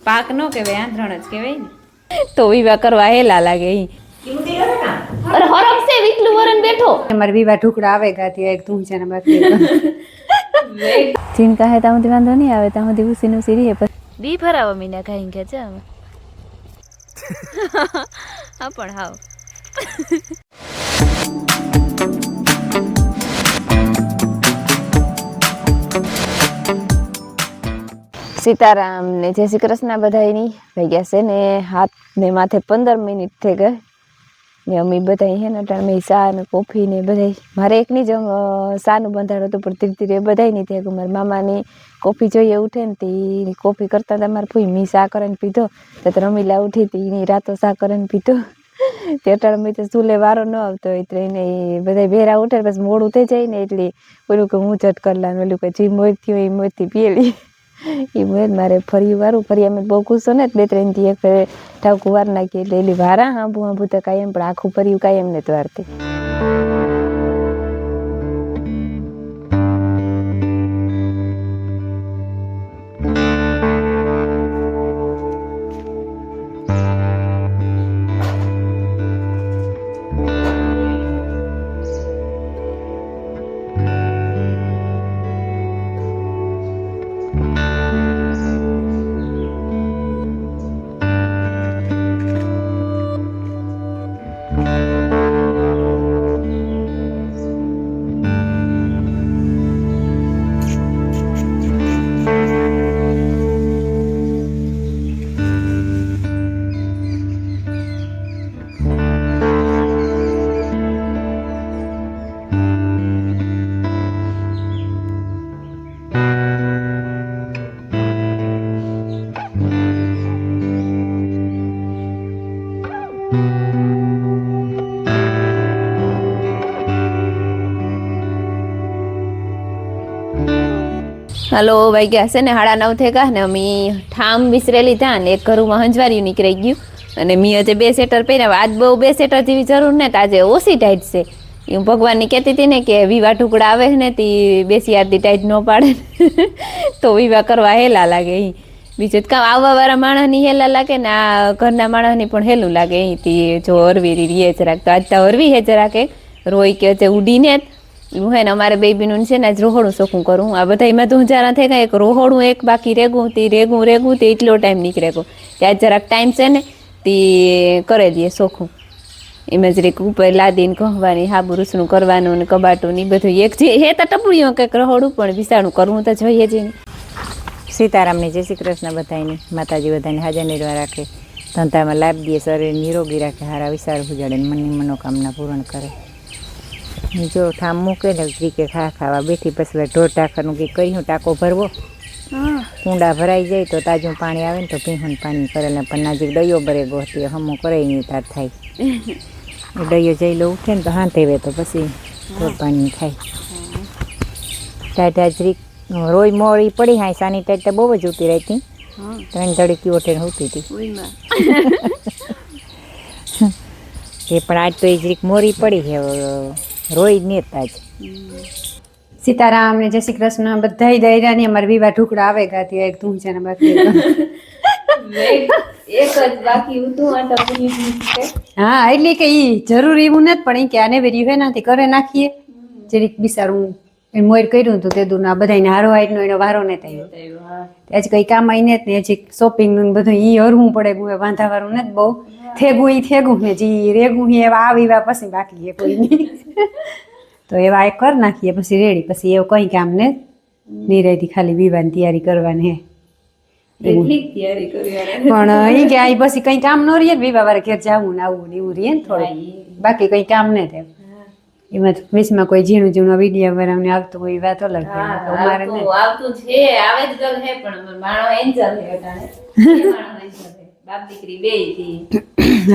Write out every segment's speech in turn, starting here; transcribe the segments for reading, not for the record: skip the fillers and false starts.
પાક નો કહેવાય, આંધણ જ કહેવાય ને. તો વિવાહ કરવા હેલા લાગે ઈ. અરે હરખ સે વિટલું વરન બેઠો અમાર વિવાહ ઢુકડા આવે ગાતી એક તું છે ને બાકી ચિંતા હે તામથી વાંધો નહીં આવે, તામથી ઉસીનું સીરી હે દી ભરાવા મીના ખાઈ કે છે અમે. હા પણ હાવ સીતારામ ને જય શ્રી કૃષ્ણ બધાયની. થઈ ગયા છે ને હાથ ને માથે 15 મિનિટ થઈ ગઈ ને અમે બધા હે ને ટાણે ચા ને કોફી ને બધા મારે એકની જ સાનું બંધાણ હતું પણ ધીરે ધીરે બધાય નહીં થયા. મારા મામાની કોફી જોઈએ ઉઠે ને તે કોફી કરતા હતા મારે ફૂઈ મી ચા કરીને પીધો તો રમીલા ઉઠી હતી એની રાતો ચા કરીને પીધો તે અટાણે મેં તો ચૂલે વારો ન આવતો હોય એટલે એને બધા ભેરા ઉઠે પછી મોડું થઈ જાય ને એટલે ઓલું કે હું ઝટ કરલાનું ઓલું કે જી મોરથી હોય એ મોરથી પીએલી એ મોર મારે ફરી વારું ફરી અમે બહુ ગુસ્સો ને 2-3 દી એક ઠાવકું વાર નાખી એટલે એલી વારા હાંભું તો કાંઈ એમ પણ આખું ફર્યું કાંઈ એમ નથી વારતી. હલો ભાઈ ગયા છે ને 9:30 થઈ ગયા ને અમે ઠામ વિસરેલી ત્યાં ને એક ઘરમાં હંજવાર્યું નીકળી ગયું અને મી આજે 2 સેટર પહેર્યા. આજ બહુ 2 સેટર જેવી જરૂર ને આજે ઓછી ટાઈટ છે. હું ભગવાનની કહેતી હતી ને કે વિવાહ ઢુકડા આવે ને તે બેસી આરતી ટાઈટ ન પાડે તો વિવાહ કરવા હેલા લાગે ઈ. બીજું કામ આવવાવાળા માણસની હેલા લાગે ને આ ઘરના માણસની પણ હેલું લાગે ઈ. તે જો હરવી રીએ જરાક તો આજ તો હરવી હે જરાક રોઈ કે છે ઉડીને હું હે ને અમારે બેબીનું છે ને આજ રોહોડું ચોખ્ખું કરું. આ બધા એમાં તો જારા થઈ ગયા એક રોહોડું એક બાકી રેગું તે રેગું તે એટલો ટાઈમ નીકળે ગયો ત્યાં જરાક ટાઈમ છે ને તે કરી દઈએ ચોખ્ખું. એમાં જરીક ઉપર લાદીને કહવાની હાબુ રૂસણું કરવાનું ને કબાટું ને બધું એક જે હે તો ટપડીઓ કંઈક રહોડું પણ વિસાણું કરવું તો જોઈએ જ. સીતારામની જય શ્રી કૃષ્ણ બધાયની. માતાજી બધાને હાજર નિર્વા રાખે, ધંધામાં લાભ દે, શરીર નિરોગી રાખે, હારા વિચાર ઉજાડે, મનની મનોકામના પૂર્ણ કરે. જો ઠામ મૂકે ને ત્રીકે ખાવા બેઠી પછી ઢોર ટાંકાનું કંઈક કર્યું ટાંકો ભરવો કુંડા ભરાઈ જાય તો તાજું પાણી આવે ને તો પીહું પાણી કરેલા પણ નજીક ડયો ભરે ગોતી હમો કરે નહીં તાર થાય ડયો જઈલો ઉઠે ને તો હાથે વે તો પછી ઢોર પાણી ખાય. ટાટા જરીક રોઈ મોડી પડી હાય સાની ટાઈટ તો બહુ જ ઉતી રહેતી 3 ધડકી ઓઠે હોતી હતી એ પણ આજ તો એ જરીક મોરી પડી છે રોઈ નેતા જ. સીતારામ ને જય શ્રી કૃષ્ણ બધાય દાયરાની. અમારે વિવાહ ઢુકડા આવે ગાતી એક તું છે ને બાકી એક જ બાકી હતું આટા પૂરી છે. હા એટલે કે ઈ જરૂરી એવું નથી પણ ઈ કે આને વેરી વેનાથી કરે નાખીએ જરીક બિસારું એ મોર કર્યું હતું તે દૂર ના બધાને હારો હાઈટનો એનો વારો ને થયો આજ કઈ કામ આઈને જ ને હજી શોપિંગ નું બધું ઈ હરવું પડે ગુએ વાંધા વાળું નથી બહુ થેગું ઈ થેગું ને જી રેગું ઈ એવા આ વિવાહ પછી બાકી છે કોઈ નહીં તો એવા એક કરી નાખીએ પછી રેડી પછી એવું કઈ કામ ને નિરાયથી ખાલી વિવાહની તૈયારી કરવાની હે પણ ઈ કે આ પછી કઈ કામ ન રહીએ વિવાહ વાળા ઘેર જાવું ને આવું ને એવું રહીએ ને થોડું બાકી કઈ કામ ન થાય એમાં વીસમાં કોઈ ઝીણું ઝીણું વિડીયો બનાવને આવતું હોય વાત અલગ અમારે આવતું છે આવે જ ગલ હે પણ માણો એન્જલ હે અટાણે બાપ દીકરી બેય થી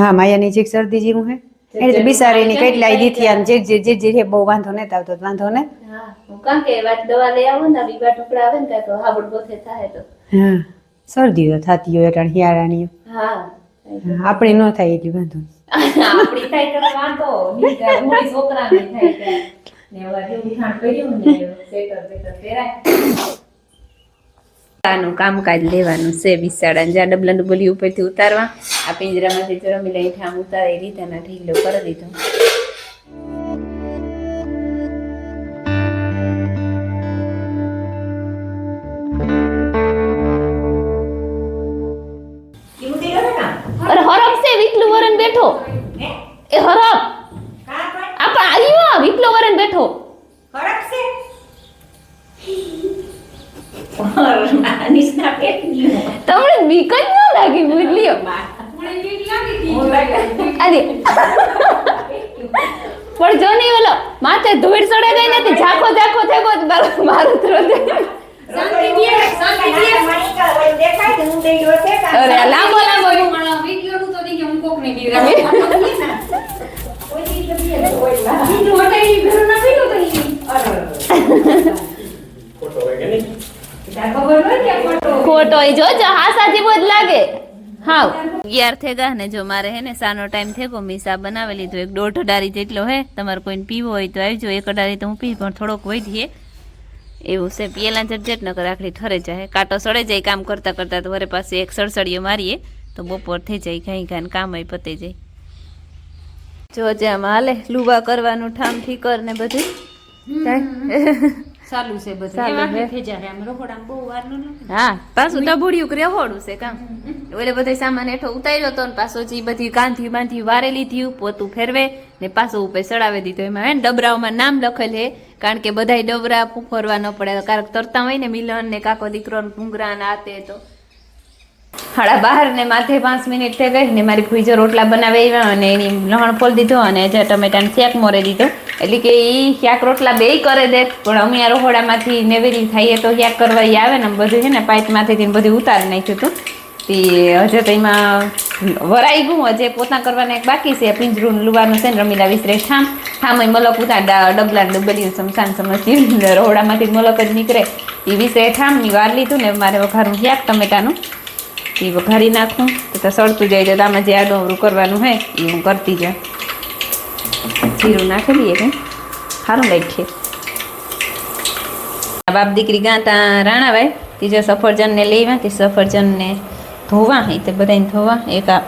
હા માયાની ચીક શરદી જેવું હે એટલે તો બિસારીની કેટલાય દીથી આમ જે બહુ વાંધો નથી આવતો વાંધો ને હા હું કાં કે વાત દવા લઈ આવું ને વિવાહ ટુકડા આવે ને તો હાબડ બોથે થાય તો હા શરદી તો થતી હોય અટાણ હિયાળાની હા આપણે ન થાય એટલી વાંધો આપણી થાય તો વાંધો ની થાય મોટી છોકરાને થાય ને હવે જેવું ખાણ કર્યું ને સેટર પહેરાય આનું કામકાજ લેવાનું છે બિસાડા જ્યાં ડબલા ડબલી ઉપરથી ઉતારવા આ પિંજરામાંથી રમી લઈ ઠામ ઉતારી રીતના ઢીલો કરી દીધો. અરે હરફ છે વિકલુ વરન બેઠો એ હરફ આપા આવ્યો વિકલુ વરન બેઠો હરફ છે તમને બીક જ ન લાગી મુરલીઓ પણ જો નહીં ઓલો માથે ધૂળ ચડે ગઈ નથી ઝાખો ઝાખો થેગો મારું અરે લાંબો લાંબો ખોટો જોજો હાસા જેવો જ લાગે. હા 11 થઈ ગયા ને જો મારે હે ને સાનો ટાઈમ થયો મેં સા બનાવી લીધો 1.5 અડારી જેટલો હે. તમારે કોઈને પીવો હોય તો આવજો. 1 અડારી તો હું પી પણ થોડોક વધીએ એવું છે. પેલા ઝટઝટ ન કરે આખડી ઠરે જાય કાંટો સડે જાય કામ કરતા કરતા તો વરે પાસે એક સડસડીયો મારીએ તો બપોર થઈ જાય ઘાઈ ઘાન કામ હોય પતી જાય. જો જે આમાં હાલે લુવા કરવાનું ઠામ ઠીકર ને બધું ચાલુ છે બધું. હા પાછું ડબુડિયું રેહોડું છે કામ ઓલે બધો સામાન હેઠો ઉતાર્યો હતો ને પાછો જે બધી ગાંધી બાંધી વારેલી થયું પોતું ફેરવે ને પાછું ઉપર ચડાવી દીધો. એમાં હે ને ડબરાઓમાં નામ લખેલ હે કારણ કે બધાય ડબરા ફૂફરવા ન પડે કારણ તરતા હોય ને મિલન ને કાકો દીકરો ભૂંગરા ને આતે તો 12:30 ને માથે 5 મિનિટ થઈ ગઈ ને મારી ભૂઈજો રોટલા બનાવી અને એની લહણ ફોલ દીધો અને જે ટમેટાનો શેક મોરે દીધો એટલે કે ઈ શાક રોટલા બેય કરે દે પણ અમે આ રહોડામાંથી નેવેરી ખાઈએ તો શાક કરવા ઈ આવે ને બધું છે ને પાઇપમાંથી બધું ઉતારી નાખ્યું હતું તે હજે તો એમાં વરાઈ ગયું હજે પોતા કરવાના એક બાકી છે. પિંજરું લુવાનું છે ને રમીલા વિસરે ઠામ મલક ઉતાર ડબલા ડબલ્યું સમસાન સમજ્યું રહોડામાંથી મલક જ નીકળે એ વિસરે ઠામની વાર લીધું ને મારે વઘારું શાક ટમેટાનું એ વઘારી નાખું તો સળતું જાય તો આમાં જે આડું કરવાનું હોય એ હું કરતી જાઉં. જીરું નાખી દઈએ કે સારું લાગશે. બાપ દીકરી ગાતા રાણાભાઈ ત્રીજો સફરજનને લેવા તે સફરજનને ધોવા એ તે બધાને ધોવા એક આ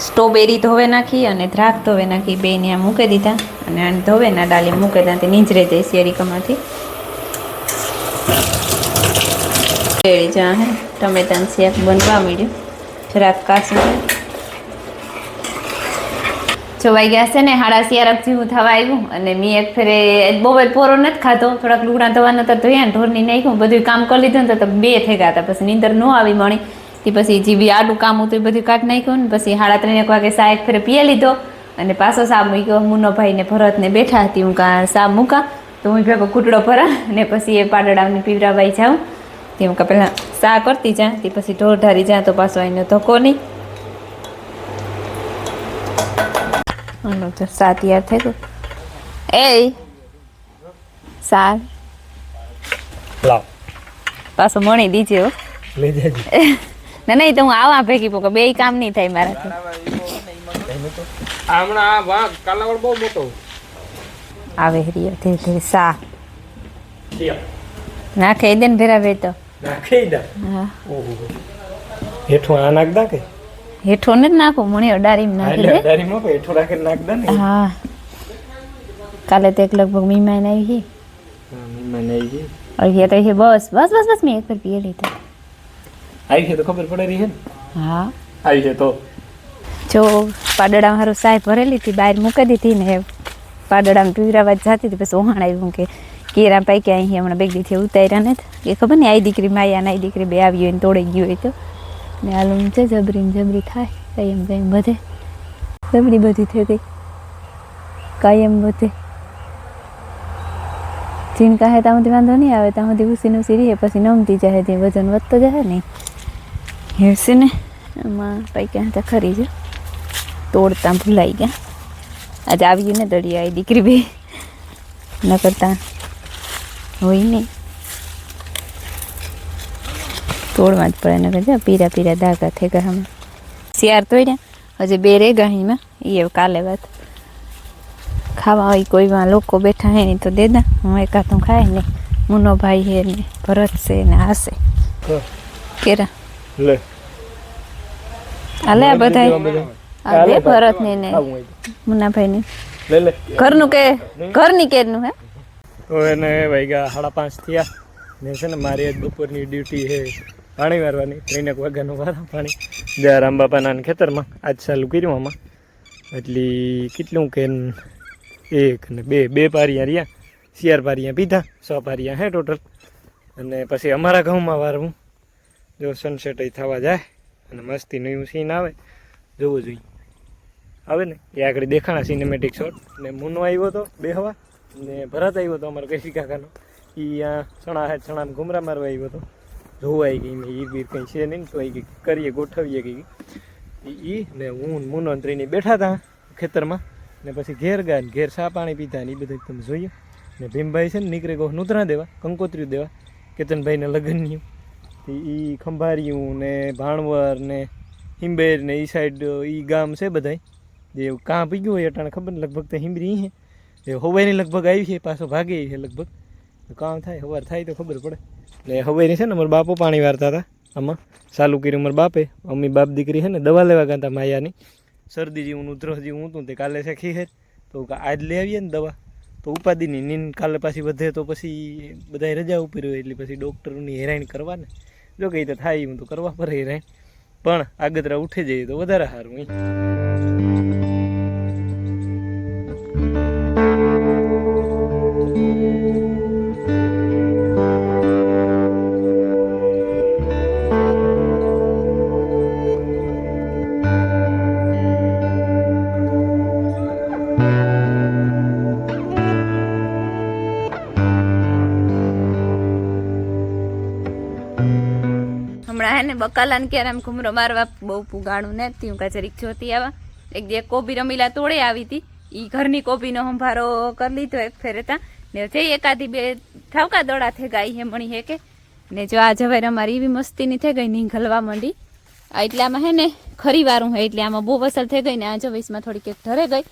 સ્ટ્રોબેરી ધોવે નાખી અને દ્રાક્ષ ધોવે નાખી બેને આ મૂકી દીધા અને આને ધોવે ના ડાલી મૂકી દીધા તે નીંજરે જાય શેરીકામાંથી જા હે ટમેટાનું શેક બનવા મળ્યું જરાક કાચું જોવાઈ ગયા છે ને 11:30 જેવું થવા આવ્યું અને મેં એક ફેરે બહુ જ પોરો નથી ખાધો થોડાક લુગડા ધોવાના તો ધોયા ને ઢોરની નાખ્યું બધું કામ કરી લીધું ને તો 2 થઈ ગયા હતા પછી નીંદર ન આવી મળી તે પછી જે બી આડું કામ હતું એ બધું કાઢી નાખ્યું ને પછી 3:30 વાગે સા એક ફેરે પીએ લીધો અને પાછો સા મૂક્યો. મુન્નોભાઈ ને ભરતને બેઠા હતી હું સા મૂકા તો હું ભેગો કૂટડો ભરા અને પછી એ પાડડાને પીવરાવાઈ જાઉં તે હું પહેલાં સા કરતી જા તે પછી ઢોર ઢારી જા તો પાછો એને ધક્કો નહીં તો સા તૈયાર થઈ ગયું. એ સા પાછો મણી દીજે હો ના નહીં તો હું આવા ભેગી પોકે બે કામ નહીં થાય મારાથી. આવે રિયો ધીરે ધીરે સા નાખે દે ને ભેરા ભે તો હા હેઠું આ નાખ દા કે હેઠો ને નાખો મણી અડારીમાં નાખી દે અડારીમાં કે હેઠું રાખી નાખ દે ને હા કાલે તો એક લગભગ મીમાન આવી ગઈ મીમાન આવી ગઈ અરે તો એ બસ બસ બસ બસ મેં એક વાર પીએ લીધા આવી છે તો ખબર પડે રહી છે ને હા આવી છે તો જો પાડડા મારું સાય ભરેલી હતી બહાર મૂકી દીધી ને પાડડામાં પીવરાવા જતી હતી પછી ઓહાણ આવ્યું કે કેરા પાઈ કે અહીં હમણાં બેગડીથી ઉતાર્યા ને એ ખબર ને આઈ દીકરી માયા ને આઈ દીકરી બે આવી હોય ને તોડી ગયું હોય તો ને હાલું છે જબરી ને જબરી થાય કાયમ કાયમ બધે જબરી બધી થઈ ગઈ કાયમ બધે જીન કહે ત્યાં સુધી વાંધો નહીં આવે ત્યાં સુધી ઉસીને ઉસી રહીએ પછી નમતી જાય તે વજન વધતો જાય ને હેરશે ને એમાં પાઈ ક્યાં ત્યાં ખરી જ તોડતા ભૂલાઈ ગયા આજે આવ્યું ને દડી આવી દીકરી બે ન કરતા હોય નહીં તોડવા જ પડે ને કહેજો પીરા પીરા દાગા થઈ ગયા હમણાં શિયાર તોડ્યા હજી બે રે ગહીમાં એ કાલે વાત ખાવા હોય કોઈમાં લોકો બેઠા હે નહીં તો દેદા હું એકાતું ખાય ને મુનો ભાઈ હે ને ભરત છે ને હાસે હા. કેરા લે હાલે આ બધા આ હાલે બે ભરત ને ને આવું હોય તો. મુન્નાભાઈ ને લે ઘરનું કે ઘરની કેરનું હે તો એને વાગ્યા 5:30 થયા ને છે ને મારી આજ બપોરની ડ્યુટી છે પાણી વારવાની 3 વાગ્યાનું વારા પાણી જ્યાં રામબાપાના ખેતરમાં આજ ચાલુ કર્યું આમાં એટલે કેટલું કે 1 ને 2 પારિયા રહ્યા 4 પારિયા પીધા 6 પારિયા હે ટોટલ અને પછી અમારા ગામમાં વારવું જો સનસેટ થવા જાય અને મસ્તી નવું સીન આવે જોવું જોઈએ આવે ને એ આગળ દેખાણા સિનેમેટિક શોટ ને મુનો આવ્યો હતો બે હવા ને ભરત આવ્યો હતો અમારો કૈસી કાકાનો એ આ ચણાને ઘુમરા મારવા આવ્યો હતો જોવા આવી ગઈ મેં ઈર બીર કંઈ છે નહીં તો એ કરીએ ગોઠવીએ કંઈ એ ને હું મુનો ત્રીની બેઠા હતા ખેતરમાં ને પછી ઘેર ગયા ને ઘેર સા પાણી પીતા ને એ બધું તમે જોઈએ ને ભીમભાઈ છે ને નીકળે ગો નૂતરા દેવા કંકોત્રીયું દેવા કેતનભાઈને લગ્નની એ ખંભારિયું ને ભાણવર ને હિંબેર ને એ સાઈડ એ ગામ છે બધાય જે કાં પી ગયું હોય અટાણે ખબર ને લગભગ તો હિંબરી છે એ હવાઈની લગભગ આવી છે પાછો ભાગે છે લગભગ કામ થાય હવાર થાય તો ખબર પડે ને હવાઈની છે ને અમારા બાપો પાણી વારતા હતા આમાં ચાલુ કર્યું અમારા બાપે અમ્મી બાપ દીકરી છે ને દવા લેવા ગયા હતા માયાની શરદી જેવું ઉધરસ જેવું હતું તે કાલે છે ખીહેર તો આજ લઈ આવીએ ને દવા તો ઉપાધિની નીંદ કાલે પાછી વધે તો પછી બધા રજા ઉપર હોય એટલે પછી ડૉક્ટરોની હેરાન કરવા ને જો કંઈ તો થાય હું તો કરવા પડે હેરાન પણ આગતરા ઉઠી જઈએ તો વધારે સારું હમણાં હે ને બકાલાને ક્યારે આમ ઘુમરો મારવા બહુ પુગાણું ને હું કાચરીક જોતી આવા એક જે કોબી રમીલા તોડે આવી હતી એ ઘરની કોબીનો સંભારો કરી લીધો એક ફેરતા ને જઈ એકાદી બે ઠાવકા દોડા થઈ ગઈ હે મણી હે કે ને જો આ જવાય અમારી એવી મસ્તીની થઈ ગઈ નહીં ઘલવા માંડી આ એટલે આમાં હે ને ખરી વારું હે એટલે આમાં બહુ અસર થઈ ગઈ ને આ જવાઈસમાં થોડીક એક ઢરે ગઈ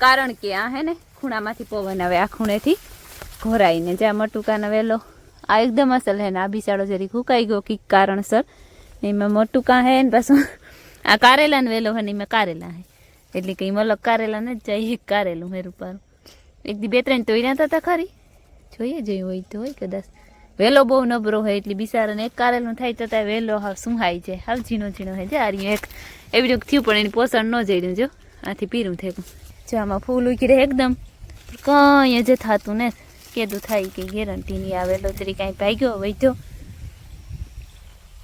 કારણ કે આ હે ને ખૂણામાંથી પવન આવે આ ખૂણેથી ઘોરાઈને જ્યાં મટુકાનો વેલો આ એકદમ અસલ હે ને આ બિસાડો જરી ફૂંકાઈ ગયો કંઈક કારણસર એમાં મોટું કાં હે ને પાછું આ કારેલાનો વેલો હે ને એમાં કારેલા હે એટલે કંઈ મલક કારેલા ને જ જાય કારેલું હે રૂપારું એક દી 2-3 તો રહ્યા હતા ખરી જોઈએ જોયું હોય તો હોય કદાચ વેલો બહુ નબળો હોય એટલે બિસારાને એક કારેલું થાય તો ત્યાં વેલો હાવ સુહાઈ જાય હાવ ઝીણો ઝીણો હોય જારી એક એવી રીતે થયું પણ એની પોષણ ન જઈ જો આથી પીરું થયું જો આમાં ફૂલ ઉકી રહે એકદમ કંઈ જ થતું ને કેદું થાય કે ગેરંટી નહીં આવેલો તરી કાંઈ ભાગ્યો વૈધો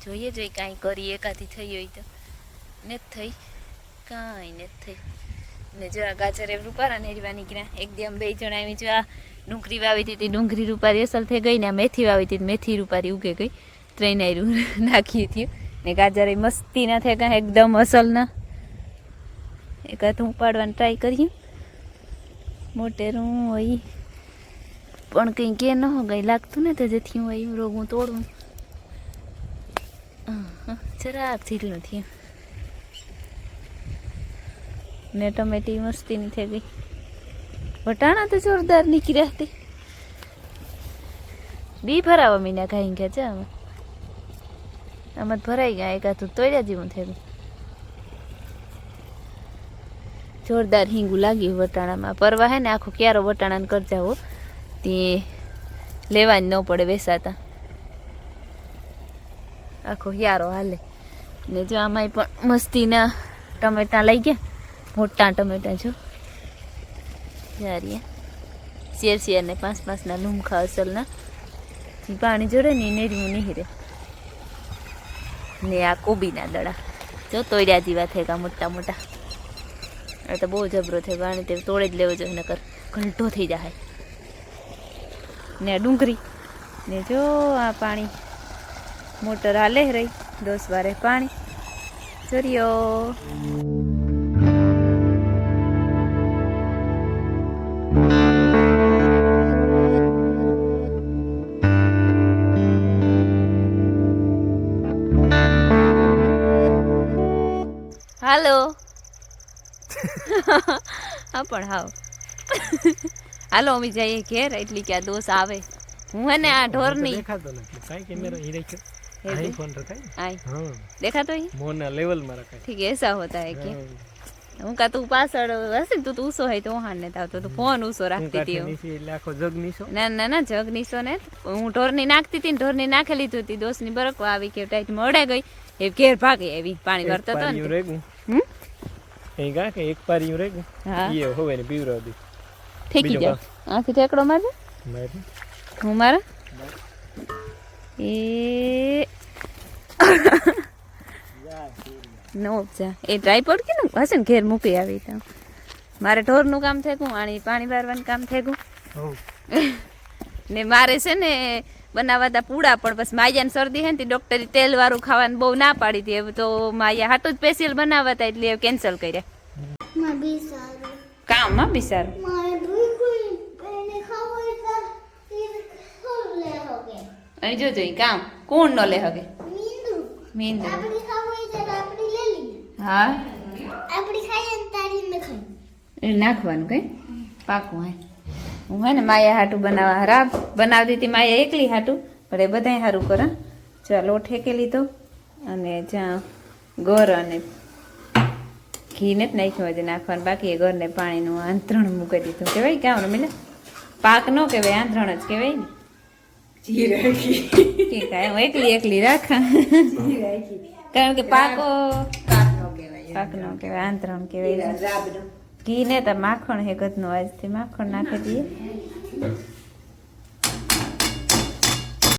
જોઈએ જોઈએ કાંઈ કરી એકાથી થઈ હોય તો ને જ થઈ કાંઈ ને જ થઈ ને જો આ ગાજર એમ રૂપારા નેરવા નીકળ્યા એક દી આમ 2 જણા આવી જો આ ડુંગળી વાવી હતી ડુંગળી રૂપારી અસલ થઈ ગઈ ને આ મેથી વાવી હતી મેથી રૂપારી ઉગે ગઈ 3 આયરું નાખી હતી ને ગાજર એ મસ્તી ના થઈ ગયા એકદમ અસલ ના એકાદ ઉપાડવાની ટ્રાય કરીએ મોટેરું હોય પણ કંઈ કે ન હો ગઈ લાગતું ને તો જેથી હું અહીં રોગ હું તોડું જરાક જેટલું થયું ને ટમેટી મસ્તીની થઈ ગઈ વટાણા તો જોરદાર નીકળ્યા હતી બી ભરાવા મીના ખાઈ ગયા છે આમાં ભરાઈ ગયા એકાતું તોડ્યા જેવું થઈ ગયું જોરદાર હિંગું લાગ્યું વટાણામાં પરવા હે ને આખો ક્યારો વટાણાને કરજા હો તે લેવાની ન પડે વેસાતા આખો યારો હાલે ને જો આમાંય પણ મસ્તીના ટમેટા લઈ ગયા મોટા ટમેટા જો જારીએ શેર ને 5-5 ના લૂમખા અસલના પાણી જોડે ને નેરીયું નહીં રે ને આ કોબીના દડા જો તોડ્યા જેવા થઈ ગયા મોટા મોટા આ તો બહુ જબરો થયો પાણી તે તોડે જ લેવો જોઈએ નકર ઘંટો થઈ જાય ને આ ડુંગળી ને જો આ પાણી મોટર હાલે રહી 10 વારે પાણી ચર્યો હાલો હા પણ હાવ હાલો અમે જઈએ ઘેર એટલી કે આ દોષ આવે હું હે ને આ ઢોરની દેખાતો નથી કાંઈ કેમેરો ઈ રાખ્યો आई फोन रखा है आई हाँ देखा तो ही मोना लेवल में रखा है ठीक है ऐसा होता है क्या हाँ। હું કા તું પાછળ હશે ને તું ઊસો હોય તો હું હાને આવતો તું ફોન ઊસો હું રાખતી હતી કાઠી નીચે એટલે આખો જગ નીચો ના ના ના જગ નીસો ને હું ઢોરની નાખતી હતી ને ઢોરની નાખી લીધું હતી દોસ્તની બરકો આવી કે ટાઈટ મળે ગઈ એ ઘેર ભાગી આવી પાણી ભરતો હતો ને રેગું હમ કઈ કા કે એક પારી રેગું હા એ હોવે ને પીવરો દી ઠેકી બીજો જાવ આથી ઠેકડો મારજે મારી હું મારા એ નો જા એ ટ્રાયપોડ કે હશે ને ઘેર મૂકી આવી તો મારે ઢોરનું કામ થેગું આણી પાણી વારવાનું કામ થેગું હો ને મારે છે ને બનાવતા પૂડા પણ બસ માયાને શરદી હે ને તે ડોક્ટરે તેલ વાળું ખાવાનું બહુ ના પાડી હતી હવે તો માયા હાટું જ સ્પેશિયલ બનાવતા એટલે કેન્સલ કર્યા કામ માં બી સારું અહીં જોજો ઈ કામ કોણ નો લે હવે મીંદુ હા એ નાખવાનું કઈ પાકું હે હું હે ને માયા હાટું બનાવવા હરા બનાવતી હતી માયા એકલી હાટું પણ એ બધાય સારું કરે ચા લોટ ઠેકી લીધો અને જ્યાં ગોર અને ઘી ને જ નાખ્યું હજી નાખવાનું બાકી એ ગોરને પાણીનું આંતરણ મૂકી દીધું કહેવાય કાં મિલે પાક ન કહેવાય આંતરણ જ કહેવાય ને કે કાંઈ હું એકલી રાખા કારણ કે પાકો પાક નો કહેવાય આંતરણ કહેવાય ઘી ને તો માખણ હે ગદનું આજથી માખણ નાખી દઈએ